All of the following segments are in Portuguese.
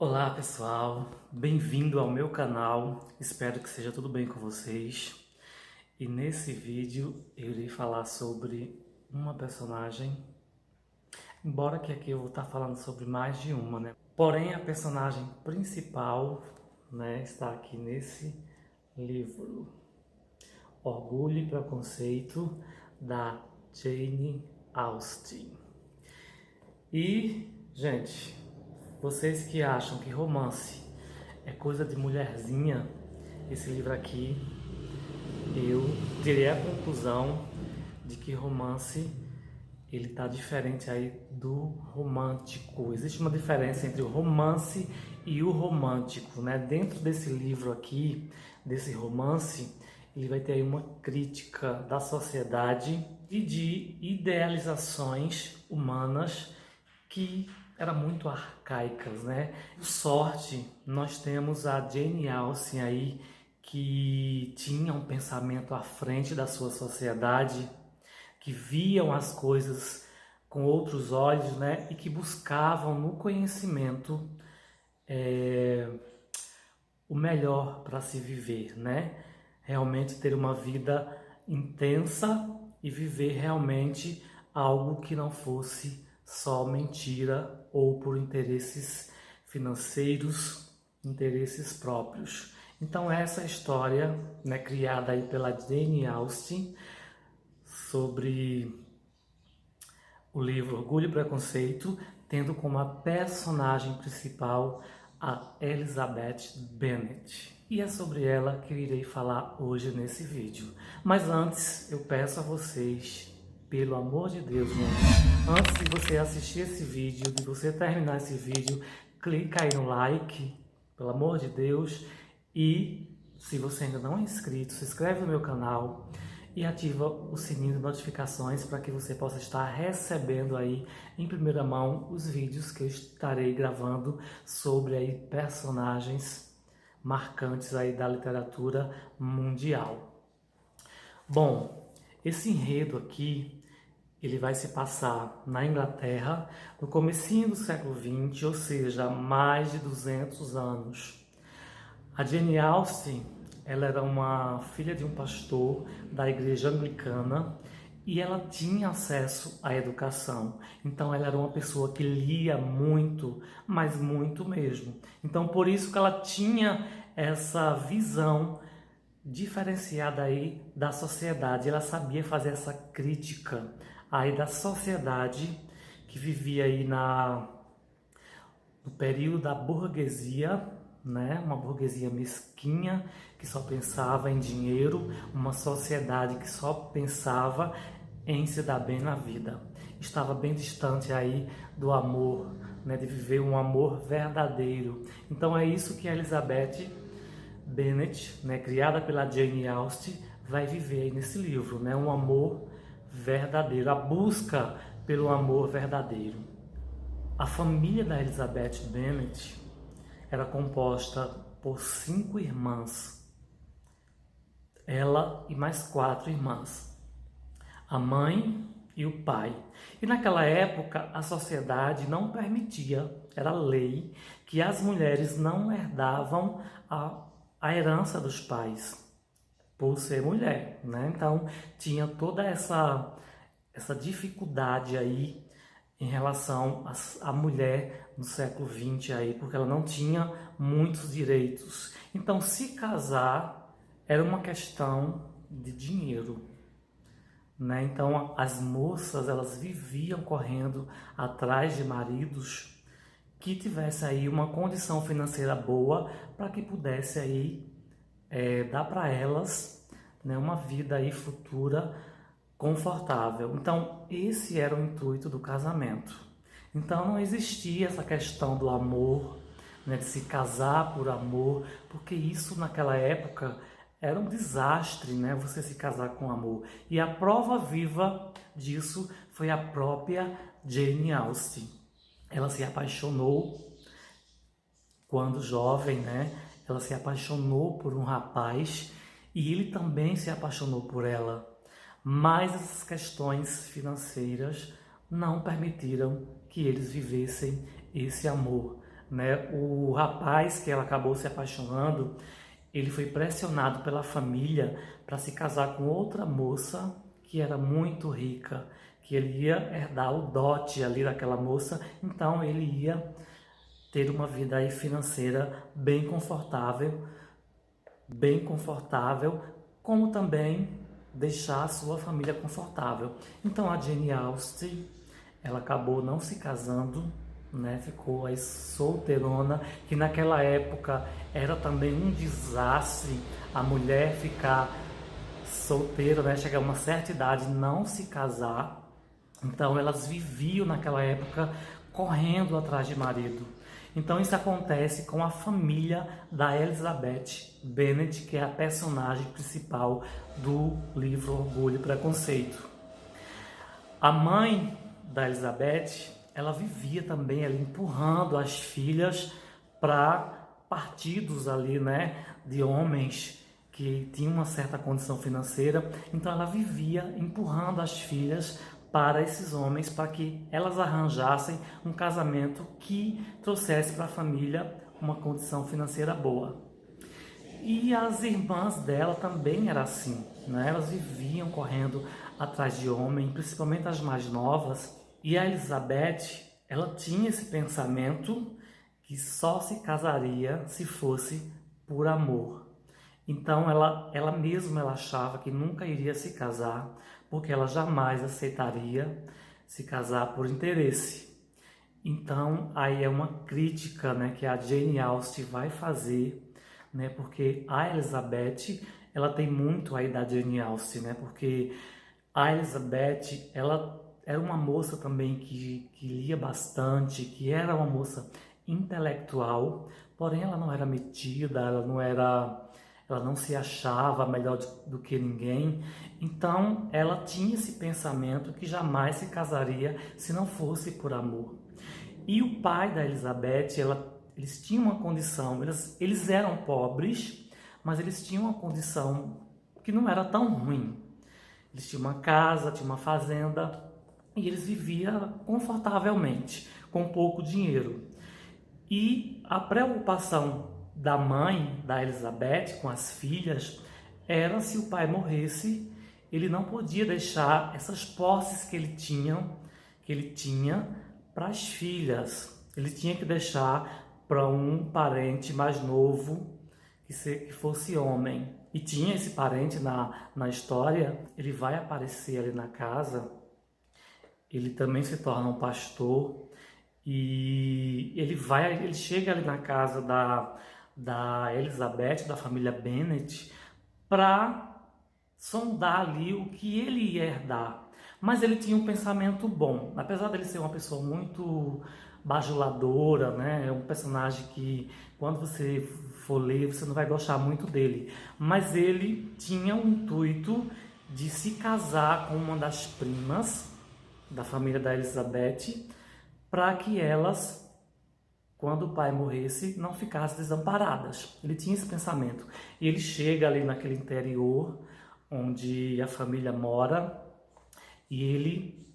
Olá pessoal, bem-vindo ao meu canal, espero que seja tudo bem com vocês. E nesse vídeo eu irei falar sobre uma personagem, embora que aqui eu vou estar falando sobre mais de uma, né? Porém a personagem principal, né, está aqui nesse livro, Orgulho e Preconceito, da Jane Austen. E, gente, vocês que acham que romance é coisa de mulherzinha, esse livro aqui, eu tirei a conclusão de que romance ele tá diferente aí do romântico. Existe uma diferença entre o romance e o romântico, né? Dentro desse livro aqui, desse romance, ele vai ter aí uma crítica da sociedade e de idealizações humanas que eram muito arcaicas, né? Por sorte, nós temos a Jane Austen aí, que tinha um pensamento à frente da sua sociedade, que viam as coisas com outros olhos, né? E que buscavam no conhecimento o melhor para se viver, né? Realmente ter uma vida intensa e viver realmente algo que não fosse só mentira ou por interesses financeiros, interesses próprios. Então essa história, né, criada aí pela Jane Austen, sobre o livro Orgulho e Preconceito, tendo como a personagem principal a Elizabeth Bennet. E é sobre ela que eu irei falar hoje nesse vídeo. Mas antes, eu peço a vocês, pelo amor de Deus, gente, antes de você assistir esse vídeo, de você terminar esse vídeo, clica aí no like, pelo amor de Deus, e se você ainda não é inscrito, se inscreve no meu canal e ativa o sininho de notificações para que você possa estar recebendo aí em primeira mão os vídeos que eu estarei gravando sobre aí personagens marcantes aí da literatura mundial. Bom, esse enredo aqui, ele vai se passar na Inglaterra no comecinho do século XX, ou seja, há mais de 200 anos. A Jane Austen, ela era uma filha de um pastor da igreja anglicana e ela tinha acesso à educação. Então ela era uma pessoa que lia muito, mas muito mesmo. Então por isso que ela tinha essa visão diferenciada aí da sociedade. Ela sabia fazer essa crítica aí da sociedade que vivia aí no período da burguesia, né? Uma burguesia mesquinha que só pensava em dinheiro, uma sociedade que só pensava em se dar bem na vida. Estava bem distante aí do amor, né? De viver um amor verdadeiro. Então é isso que a Elizabeth Bennet, né, criada pela Jane Austen, vai viver aí nesse livro, né? Um amor verdadeiro, a busca pelo amor verdadeiro. A família da Elizabeth Bennet era composta por 5 irmãs, ela e mais 4 irmãs, a mãe e o pai. E naquela época a sociedade não permitia, era lei, que as mulheres não herdavam a herança dos pais, por ser mulher, né? Então tinha toda essa dificuldade aí em relação à mulher no século XX aí, porque ela não tinha muitos direitos. Então, se casar era uma questão de dinheiro, né? Então, as moças, elas viviam correndo atrás de maridos que tivessem aí uma condição financeira boa para que pudesse aí dar para elas, né, uma vida aí futura confortável. Então, esse era o intuito do casamento. Então, não existia essa questão do amor, né, de se casar por amor, porque isso naquela época era um desastre, né, você se casar com amor. E a prova viva disso foi a própria Jane Austen. Ela se apaixonou quando jovem, né? Ela se apaixonou por um rapaz e ele também se apaixonou por ela. Mas essas questões financeiras não permitiram que eles vivessem esse amor, né? O rapaz que ela acabou se apaixonando, ele foi pressionado pela família para se casar com outra moça que era muito rica, que ele ia herdar o dote ali daquela moça, então ele ia ter uma vida aí financeira bem confortável, como também deixar a sua família confortável. Então a Jane Austen, ela acabou não se casando, né? Ficou aí solteirona, que naquela época era também um desastre a mulher ficar solteira, né? Chegar a uma certa idade e não se casar. Então elas viviam naquela época correndo atrás de marido. Então isso acontece com a família da Elizabeth Bennet, que é a personagem principal do livro Orgulho e Preconceito. A mãe da Elizabeth, ela vivia também ali empurrando as filhas para partidos ali, né, de homens que tinham uma certa condição financeira. Então ela vivia empurrando as filhas para esses homens, para que elas arranjassem um casamento que trouxesse para a família uma condição financeira boa. E as irmãs dela também era assim, né? Elas viviam correndo atrás de homem, principalmente as mais novas. E a Elizabeth, ela tinha esse pensamento que só se casaria se fosse por amor. Então ela mesma ela achava que nunca iria se casar, porque ela jamais aceitaria se casar por interesse. Então aí é uma crítica, né, que a Jane Austen vai fazer, né, porque a Elizabeth ela tem muito aí da Jane Austen, né, porque a Elizabeth ela era uma moça também que lia bastante, que era uma moça intelectual, porém ela não era metida, ela não se achava melhor do que ninguém. Então ela tinha esse pensamento que jamais se casaria se não fosse por amor. E o pai da Elizabeth, eles tinham uma condição, eles eram pobres, mas eles tinham uma condição que não era tão ruim. Eles tinham uma casa, tinham uma fazenda e eles viviam confortavelmente, com pouco dinheiro. E a preocupação da mãe da Elizabeth com as filhas era se o pai morresse, ele não podia deixar essas posses que ele tinha para as filhas. Ele tinha que deixar para um parente mais novo que fosse homem. E tinha esse parente na história, ele vai aparecer ali na casa, ele também se torna um pastor e ele chega ali na casa da Elizabeth, da família Bennet, para sondar ali o que ele ia herdar. Mas ele tinha um pensamento bom, apesar dele ser uma pessoa muito bajuladora, né? É um personagem que quando você for ler, você não vai gostar muito dele. Mas ele tinha o intuito de se casar com uma das primas da família da Elizabeth, para que elas, quando o pai morresse, não ficassem desamparadas. Ele tinha esse pensamento. E ele chega ali naquele interior, onde a família mora, e ele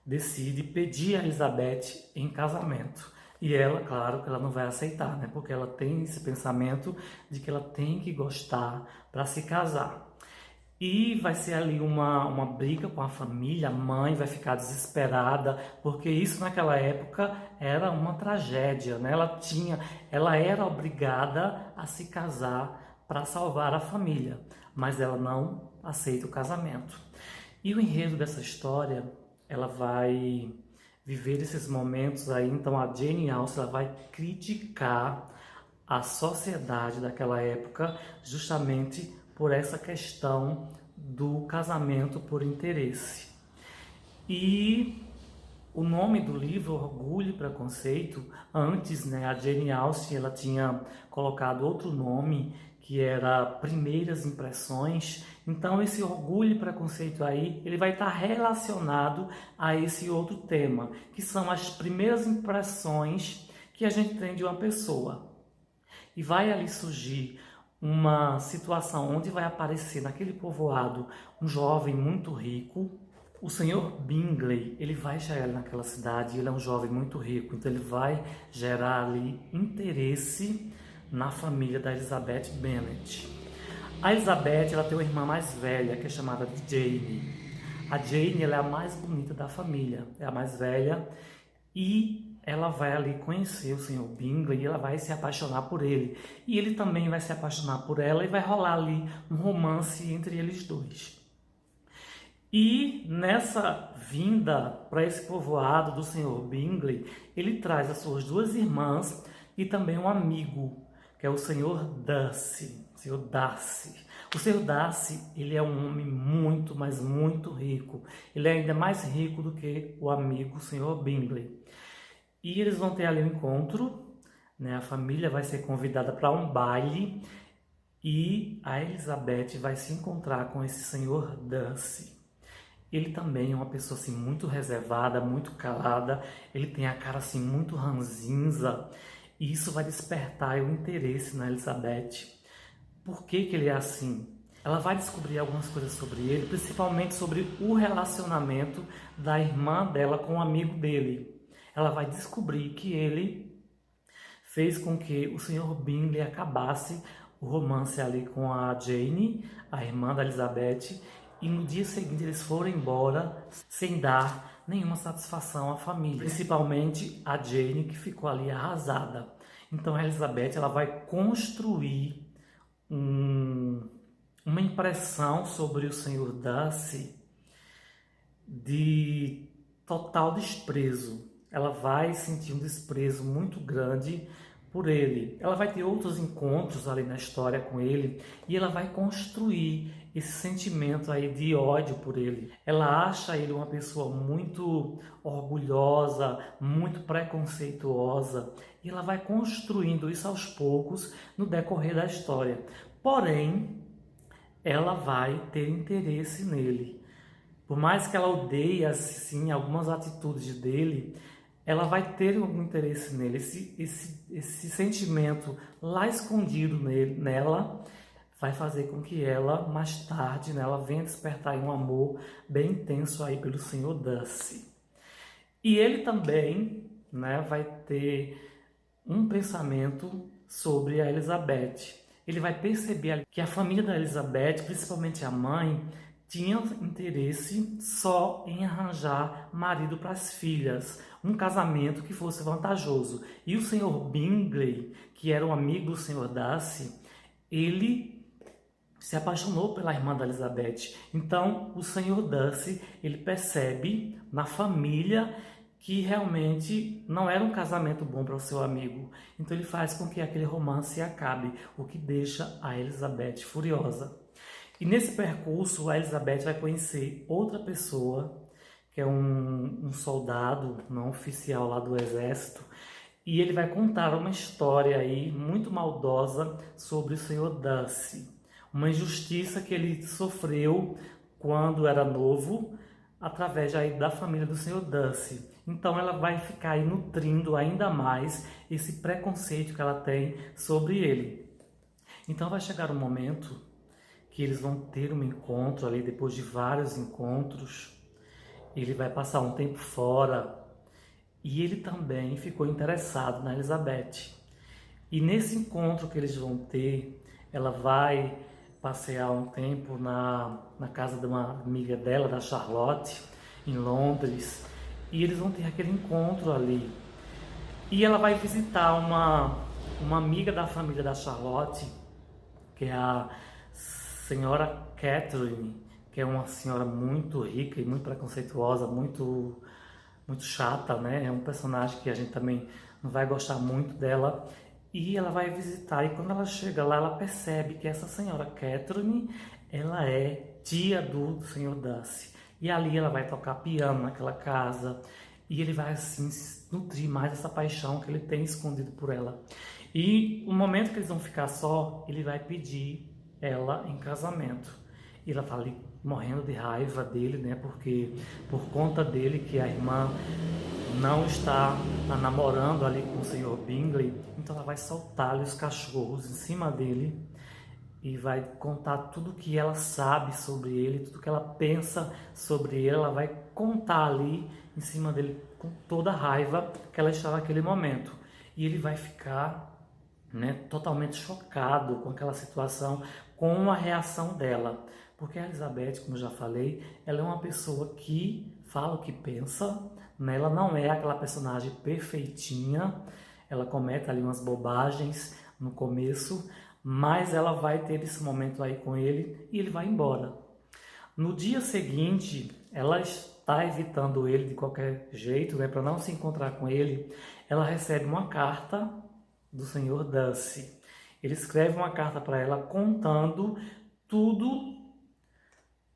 decide pedir a Elizabeth em casamento. E ela, claro, que ela não vai aceitar, né? Porque ela tem esse pensamento de que ela tem que gostar para se casar. E vai ser ali uma briga com a família, a mãe vai ficar desesperada, porque isso naquela época era uma tragédia, né? Ela era obrigada a se casar para salvar a família, mas ela não aceita o casamento. E o enredo dessa história, ela vai viver esses momentos aí, então a Jane Austen ela vai criticar a sociedade daquela época justamente por essa questão do casamento por interesse. E o nome do livro, Orgulho e Preconceito, antes, né, a Jane Austen ela tinha colocado outro nome, que era Primeiras Impressões. Então esse Orgulho e Preconceito aí, ele vai estar relacionado a esse outro tema, que são as primeiras impressões que a gente tem de uma pessoa. E vai ali surgir uma situação onde vai aparecer naquele povoado um jovem muito rico. O senhor Bingley, ele vai chegar ali naquela cidade, ele é um jovem muito rico, então ele vai gerar ali interesse na família da Elizabeth Bennet. A Elizabeth, ela tem uma irmã mais velha, que é chamada de Jane. A Jane, ela é a mais bonita da família, é a mais velha, e ela vai ali conhecer o senhor Bingley e ela vai se apaixonar por ele. E ele também vai se apaixonar por ela e vai rolar ali um romance entre eles dois. E nessa vinda para esse povoado do senhor Bingley, ele traz as suas duas irmãs e também um amigo, que é o senhor Darcy. O senhor Darcy. O senhor Darcy, ele é um homem muito, mas muito rico. Ele é ainda mais rico do que o amigo, o senhor Bingley. E eles vão ter ali um encontro, né? A família vai ser convidada para um baile e a Elizabeth vai se encontrar com esse senhor Darcy. Ele também é uma pessoa assim muito reservada, muito calada. Ele tem a cara assim muito ranzinza e isso vai despertar o interesse na Elizabeth. Por que ele é assim? Ela vai descobrir algumas coisas sobre ele, principalmente sobre o relacionamento da irmã dela com um amigo dele. Ela vai descobrir que ele fez com que o senhor Bingley acabasse o romance ali com a Jane, a irmã da Elizabeth, e no dia seguinte eles foram embora sem dar nenhuma satisfação à família, principalmente a Jane, que ficou ali arrasada. Então a Elizabeth, ela vai construir uma impressão sobre o senhor Darcy de total desprezo. Ela vai sentir um desprezo muito grande por ele. Ela vai ter outros encontros ali na história com ele e ela vai construir esse sentimento aí de ódio por ele. Ela acha ele uma pessoa muito orgulhosa, muito preconceituosa e ela vai construindo isso aos poucos no decorrer da história. Porém, ela vai ter interesse nele. Por mais que ela odeie assim, algumas atitudes dele, ela vai ter algum interesse nele. Esse sentimento lá escondido nela vai fazer com que ela, mais tarde, né, ela venha despertar um amor bem intenso aí pelo senhor Darcy. E ele também, né, vai ter um pensamento sobre a Elizabeth. Ele vai perceber que a família da Elizabeth, principalmente a mãe, tinha interesse só em arranjar marido para as filhas, um casamento que fosse vantajoso. E o senhor Bingley, que era um amigo do senhor Darcy, ele se apaixonou pela irmã da Elizabeth. Então, o senhor Darcy, ele percebe na família que realmente não era um casamento bom para o seu amigo. Então, ele faz com que aquele romance acabe, o que deixa a Elizabeth furiosa. E nesse percurso, a Elizabeth vai conhecer outra pessoa, que é um soldado não oficial lá do exército, e ele vai contar uma história aí muito maldosa sobre o senhor Darcy. Uma injustiça que ele sofreu quando era novo, através aí da família do senhor Darcy. Então ela vai ficar aí nutrindo ainda mais esse preconceito que ela tem sobre ele. Então vai chegar um momento que eles vão ter um encontro ali, depois de vários encontros. Ele vai passar um tempo fora e ele também ficou interessado na Elizabeth. E nesse encontro que eles vão ter, ela vai passear um tempo na casa de uma amiga dela, da Charlotte, em Londres, e eles vão ter aquele encontro ali. E ela vai visitar uma amiga da família da Charlotte, que é a senhora Catherine, que é uma senhora muito rica e muito preconceituosa, muito chata, né? É um personagem que a gente também não vai gostar muito dela. E ela vai visitar, e quando ela chega lá, ela percebe que essa senhora Catherine, ela é tia do senhor Darcy. E ali ela vai tocar piano naquela casa, e ele vai assim nutrir mais essa paixão que ele tem escondido por ela. E no momento que eles vão ficar só, ele vai pedir ela em casamento. E ela tá ali morrendo de raiva dele, né? Porque por conta dele que a irmã não está namorando ali com o senhor Bingley, então ela vai soltar ali os cachorros em cima dele e vai contar tudo que ela sabe sobre ele, tudo que ela pensa sobre ele. Ela vai contar ali em cima dele com toda a raiva que ela está naquele momento. E ele vai ficar, né, totalmente chocado com aquela situação, com a reação dela. Porque a Elizabeth, como eu já falei, ela é uma pessoa que fala o que pensa, né? Ela não é aquela personagem perfeitinha, ela comete ali umas bobagens no começo, mas ela vai ter esse momento aí com ele e ele vai embora. No dia seguinte, ela está evitando ele de qualquer jeito, né, para não se encontrar com ele. Ela recebe uma carta do Senhor Darcy. Ele escreve uma carta para ela tudo,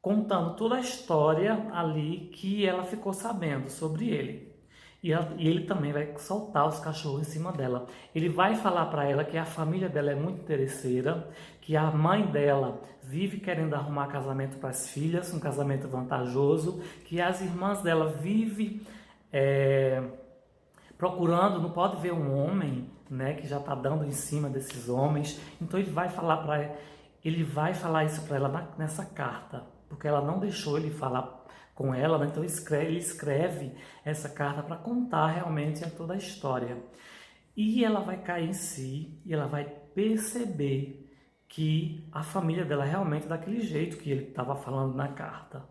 contando toda a história ali que ela ficou sabendo sobre ele. E ele também vai soltar os cachorros em cima dela. Ele vai falar para ela que a família dela é muito interesseira, que a mãe dela vive querendo arrumar casamento para as filhas, um casamento vantajoso, que as irmãs dela vivem procurando, não pode ver um homem, né, que já está dando em cima desses homens. Então ele vai falar isso para ela nessa carta, porque ela não deixou ele falar com ela, né? Então ele escreve essa carta para contar realmente toda a história. E ela vai cair em si e ela vai perceber que a família dela é realmente daquele jeito que ele estava falando na carta.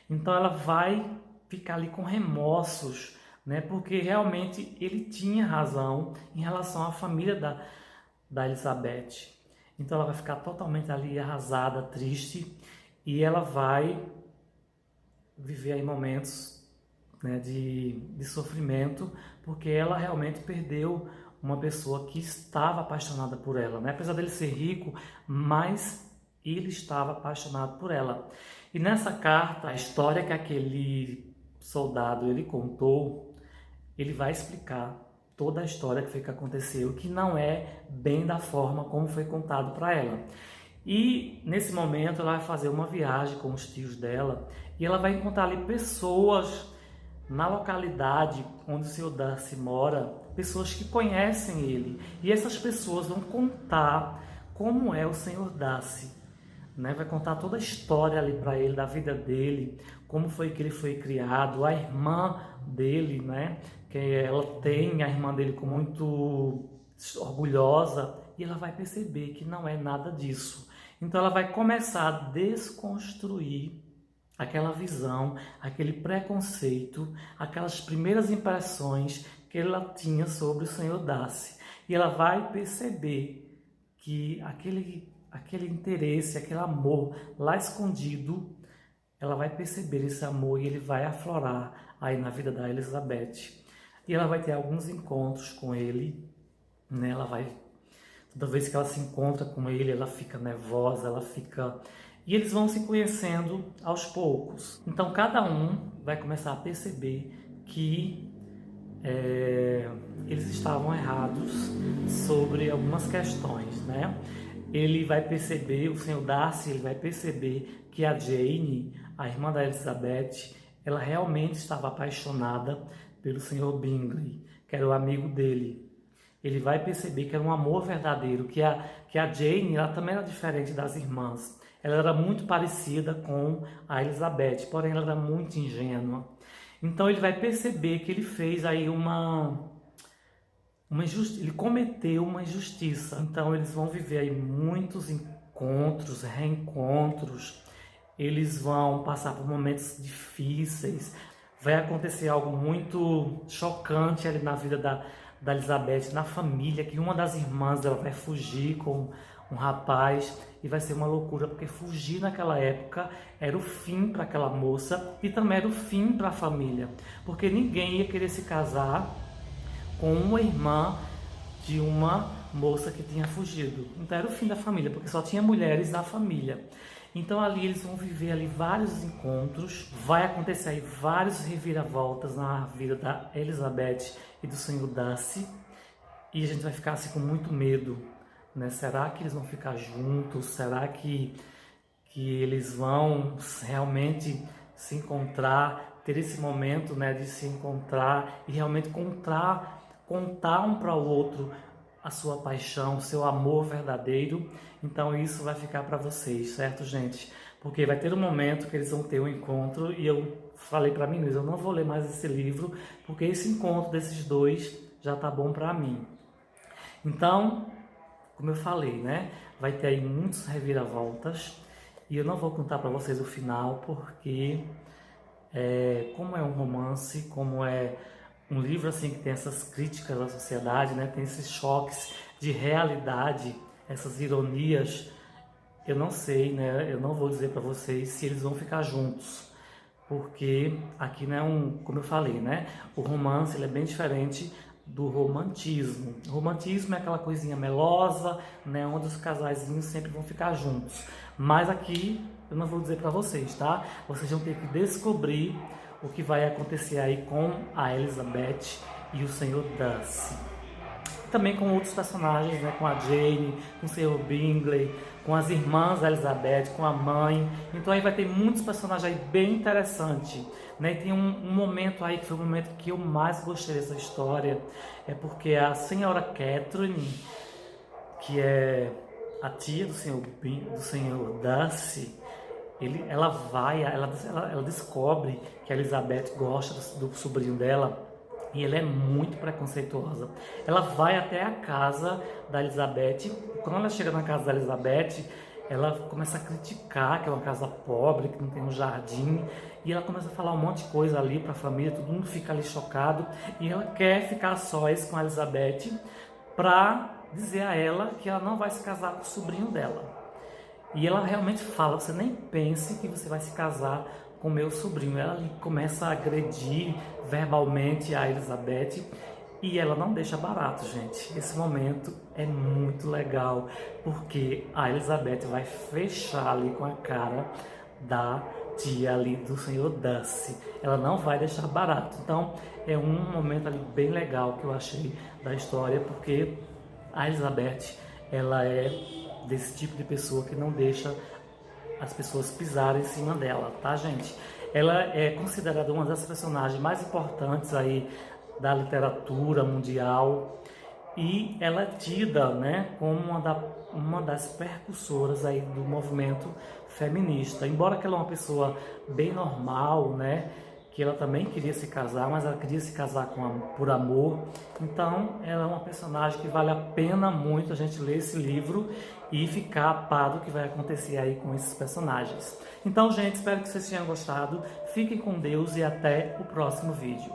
Então ela vai ficar ali com remorsos, né? Porque realmente ele tinha razão em relação à família da Elizabeth. Então ela vai ficar totalmente ali arrasada, triste, e ela vai viver aí momentos, né, de sofrimento, porque ela realmente perdeu uma pessoa que estava apaixonada por ela, né? Apesar dele ser rico, mas ele estava apaixonado por ela. E nessa carta, a história que aquele soldado ele contou, ele vai explicar toda a história que foi que aconteceu, que não é bem da forma como foi contado para ela. E nesse momento ela vai fazer uma viagem com os tios dela e ela vai encontrar ali pessoas na localidade onde o Sr. Darcy mora, pessoas que conhecem ele. E essas pessoas vão contar como é o Sr. Darcy, né? Vai contar toda a história ali para ele, da vida dele, como foi que ele foi criado, a irmã dele, né? Que ela tem a irmã dele como muito orgulhosa, e ela vai perceber que não é nada disso. Então ela vai começar a desconstruir aquela visão, aquele preconceito, aquelas primeiras impressões que ela tinha sobre o Sr. Darcy. E ela vai perceber que aquele interesse, aquele amor lá escondido, ela vai perceber esse amor e ele vai aflorar aí na vida da Elizabeth. E ela vai ter alguns encontros com ele, né? Toda vez que ela se encontra com ele, ela fica nervosa, e eles vão se conhecendo aos poucos. Então cada um vai começar a perceber que eles estavam errados sobre algumas questões, né? Ele vai perceber, o Sr. Darcy, ele vai perceber que a Jane, a irmã da Elizabeth, ela realmente estava apaixonada pelo Sr. Bingley, que era o amigo dele. Ele vai perceber que era um amor verdadeiro, que a Jane, ela também era diferente das irmãs. Ela era muito parecida com a Elizabeth, porém ela era muito ingênua. Então ele vai perceber que ele fez aí ele cometeu uma injustiça. Então eles vão viver aí muitos encontros, reencontros, eles vão passar por momentos difíceis, vai acontecer algo muito chocante ali na vida da Elizabeth, na família, que uma das irmãs dela vai fugir com um rapaz, e vai ser uma loucura, porque fugir naquela época era o fim para aquela moça e também era o fim para a família, porque ninguém ia querer se casar com uma irmã de uma moça que tinha fugido. Então era o fim da família, porque só tinha mulheres na família. Então ali eles vão viver ali vários encontros, vai acontecer aí vários reviravoltas na vida da Elizabeth e do Sr. Darcy, e a gente vai ficar assim com muito medo, né? Será que eles vão ficar juntos? Será que eles vão realmente se encontrar, ter esse momento, né, de se encontrar e realmente contar um para o outro a sua paixão, o seu amor verdadeiro. Então isso vai ficar para vocês, certo, gente? Porque vai ter um momento que eles vão ter um encontro e eu falei para mim mesmo, eu não vou ler mais esse livro, porque esse encontro desses dois já tá bom para mim. Então, como eu falei, né? Vai ter aí muitas reviravoltas e eu não vou contar para vocês o final, porque como é um romance, como é um livro assim que tem essas críticas à sociedade, né? Tem esses choques de realidade, essas ironias. Eu não sei, né? Eu não vou dizer para vocês se eles vão ficar juntos, porque aqui não é como eu falei, né? O romance ele é bem diferente do romantismo. O romantismo é aquela coisinha melosa, né? Onde os casaizinhos sempre vão ficar juntos. Mas aqui eu não vou dizer para vocês, tá? Vocês vão ter que descobrir o que vai acontecer aí com a Elizabeth e o Sr. Darcy. Também com outros personagens, né? Com a Jane, com o Sr. Bingley, com as irmãs da Elizabeth, com a mãe. Então aí vai ter muitos personagens aí bem interessantes. Né? E tem um momento aí que foi o momento que eu mais gostei dessa história. É porque a senhora Catherine, que é a tia do Sr. Darcy, ela descobre que a Elizabeth gosta do sobrinho dela e ela é muito preconceituosa. Ela vai até a casa da Elizabeth. Quando ela chega na casa da Elizabeth, ela começa a criticar que é uma casa pobre, que não tem um jardim, e ela começa a falar um monte de coisa ali para a família, todo mundo fica ali chocado, e ela quer ficar a sós com a Elizabeth para dizer a ela que ela não vai se casar com o sobrinho dela. E ela realmente fala, você nem pense que você vai se casar com o meu sobrinho. Ela ali começa a agredir verbalmente a Elizabeth e ela não deixa barato, gente. Esse momento é muito legal, porque a Elizabeth vai fechar ali com a cara da tia ali do Sr. Darcy. Ela não vai deixar barato. Então é um momento ali bem legal que eu achei da história, porque a Elizabeth, ela é desse tipo de pessoa que não deixa as pessoas pisarem em cima dela, tá, gente? Ela é considerada uma das personagens mais importantes aí da literatura mundial e ela é tida, né, como uma das percursoras aí do movimento feminista. Embora que ela é uma pessoa bem normal, né, que ela também queria se casar, mas ela queria se casar por amor. Então, ela é uma personagem que vale a pena muito a gente ler esse livro e ficar a par do que vai acontecer aí com esses personagens. Então, gente, espero que vocês tenham gostado. Fiquem com Deus e até o próximo vídeo.